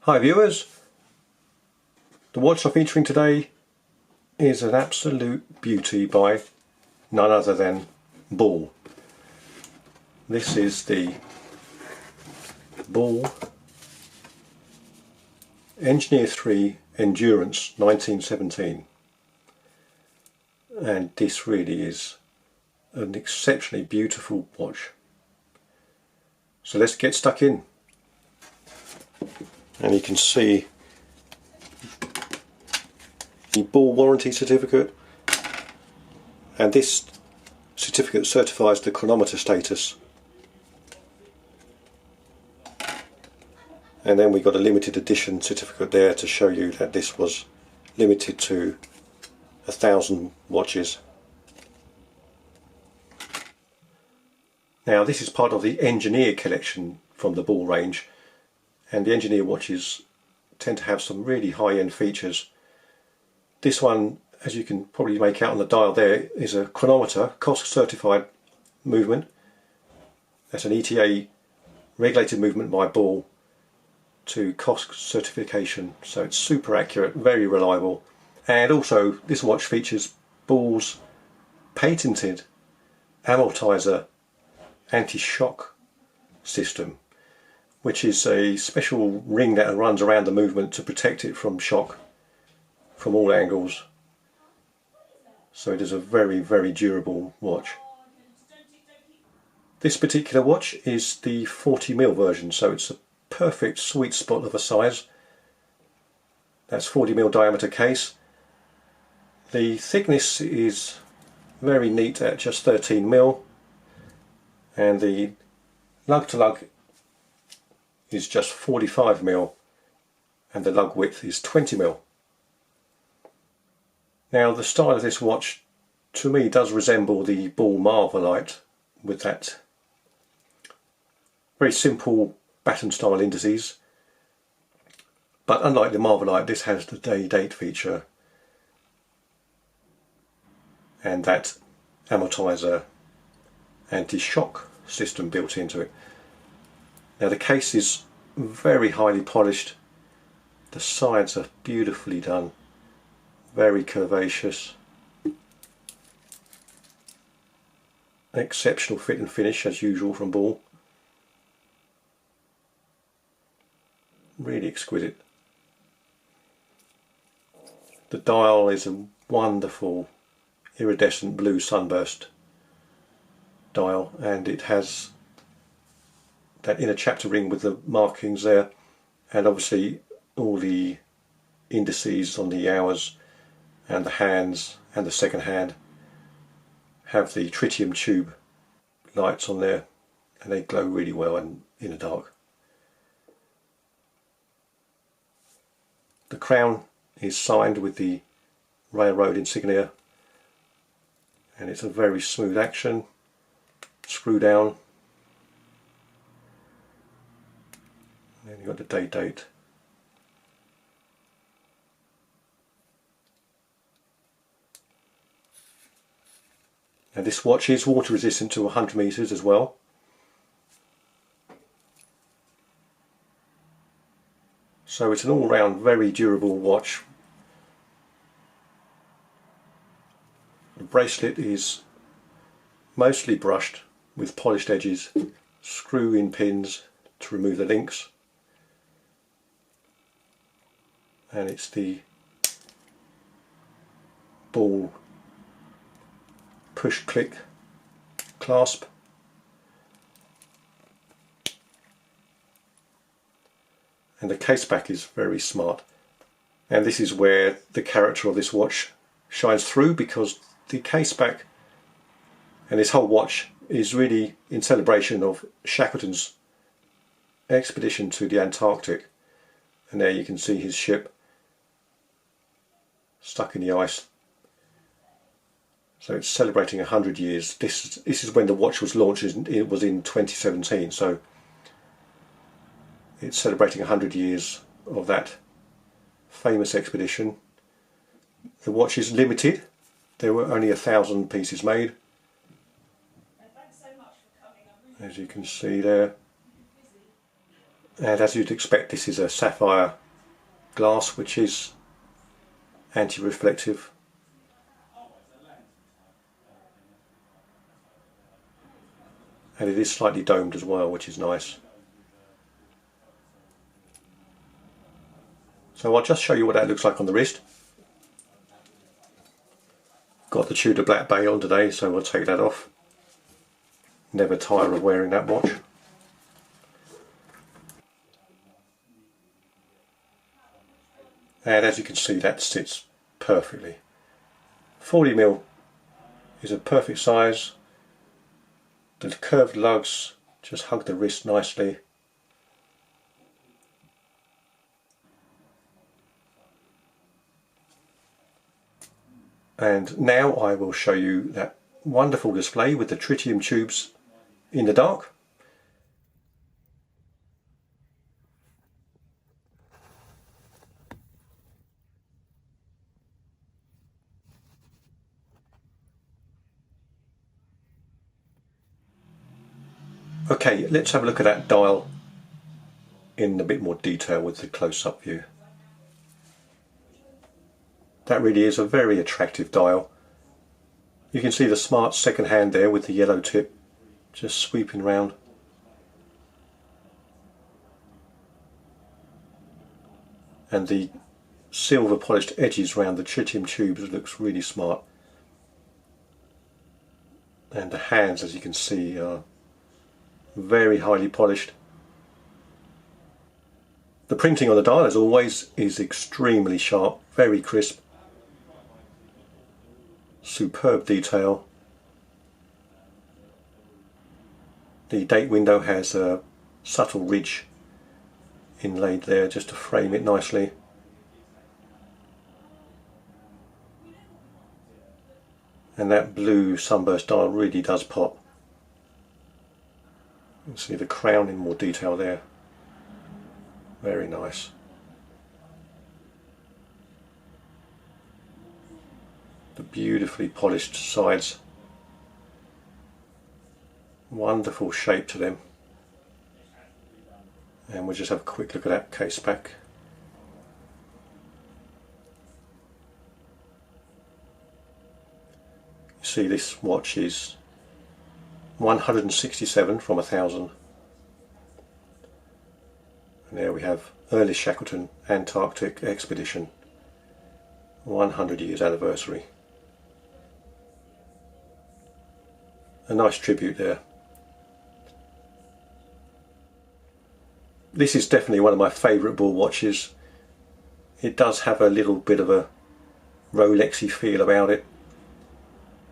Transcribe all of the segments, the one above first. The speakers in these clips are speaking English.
Hi viewers, the watch I'm featuring today is an absolute beauty by none other than Ball. This is the Ball Engineer 3 Endurance 1917, and this really is an exceptionally beautiful watch. So let's get stuck in. And you can see the Ball warranty certificate, and this certificate certifies the chronometer status. And then we got a limited edition certificate there to show you that this was limited to 1,000 watches. Now this is part of the Engineer collection from the Ball range, and the Engineer watches tend to have some really high-end features. This one, as you can probably make out on the dial there, is a chronometer, COSC certified movement. That's an ETA regulated movement by Ball to COSC certification, so it's super accurate, very reliable. And also this watch features Ball's patented Amortiser anti-shock system, which is a special ring that runs around the movement to protect it from shock from all angles. So it is a very, very durable watch. This particular watch is the 40mm version, so it's a perfect sweet spot of a size. That's 40mm diameter case. The thickness is very neat at just 13mm, and the lug to lug is just 45mm, and the lug width is 20mm. Now the style of this watch to me does resemble the Ball Marvelite, with that very simple baton style indices, but unlike the Marvelite, this has the day date feature and that Amortiser anti-shock system built into it. Now the case is very highly polished, the sides are beautifully done, very curvaceous, exceptional fit and finish as usual from Ball, really exquisite. The dial is a wonderful iridescent blue sunburst dial, and it has that inner chapter ring with the markings there, and obviously all the indices on the hours and the hands and the second hand have the tritium tube lights on there, and they glow really well in the dark. The crown is signed with the railroad insignia, and it's a very smooth action. Screw down, and then you've got the date. Now this watch is water resistant to 100 meters as well. So it's an all-round very durable watch. The bracelet is mostly brushed with polished edges, screw-in pins to remove the links, and it's the Ball push-click clasp. And the case back is very smart, and this is where the character of this watch shines through, because the case back and this whole watch is really in celebration of Shackleton's expedition to the Antarctic, and there you can see his ship stuck in the ice. So it's celebrating 100 years. This is when the watch was launched. It was in 2017, so it's celebrating 100 years of that famous expedition. The watch is limited. There were only 1,000 pieces made. As you can see there. And as you'd expect, this is a sapphire glass which is anti-reflective. And it is slightly domed as well, which is nice. So I'll just show you what that looks like on the wrist. Got the Tudor Black Bay on today, so we'll take that off. Never tire of wearing that watch. And as you can see, that sits perfectly. 40mm is a perfect size. The curved lugs just hug the wrist nicely. And now I will show you that wonderful display with the tritium tubes in the dark. Okay, let's have a look at that dial in a bit more detail with the close-up view. That really is a very attractive dial. You can see the smart second hand there with the yellow tip just sweeping round. And the silver polished edges around the tritium tubes looks really smart. And the hands, as you can see, are very highly polished. The printing on the dial, as always, is extremely sharp, very crisp. Superb detail. The date window has a subtle ridge inlaid there just to frame it nicely. And that blue sunburst dial really does pop. You can see the crown in more detail there. Very nice. The beautifully polished sides. Wonderful shape to them. And we'll just have a quick look at that case back. You see this watch is 167 from 1000. And there we have early Shackleton Antarctic expedition, 100 years anniversary. A nice tribute there. This is definitely one of my favourite ball watches. It does have a little bit of a Rolexy feel about it,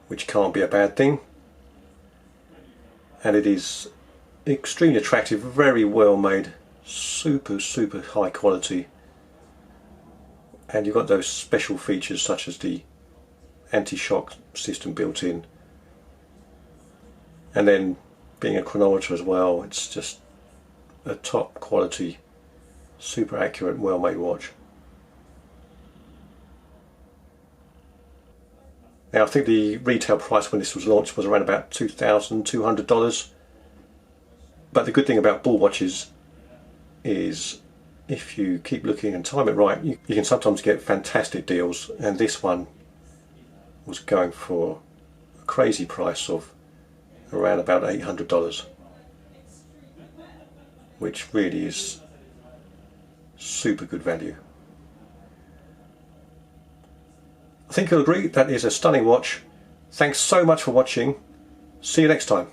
which can't be a bad thing. And it is extremely attractive, very well made, super high quality. And you've got those special features such as the anti-shock system built in. And then being a chronometer as well, it's just a top quality, super accurate, well made watch. Now I think the retail price when this was launched was around about $2,200. But the good thing about ball watches is if you keep looking and time it right, you can sometimes get fantastic deals, and this one was going for a crazy price of around about $800, which really is super good value. I think you'll agree that is a stunning watch. Thanks so much for watching. See you next time.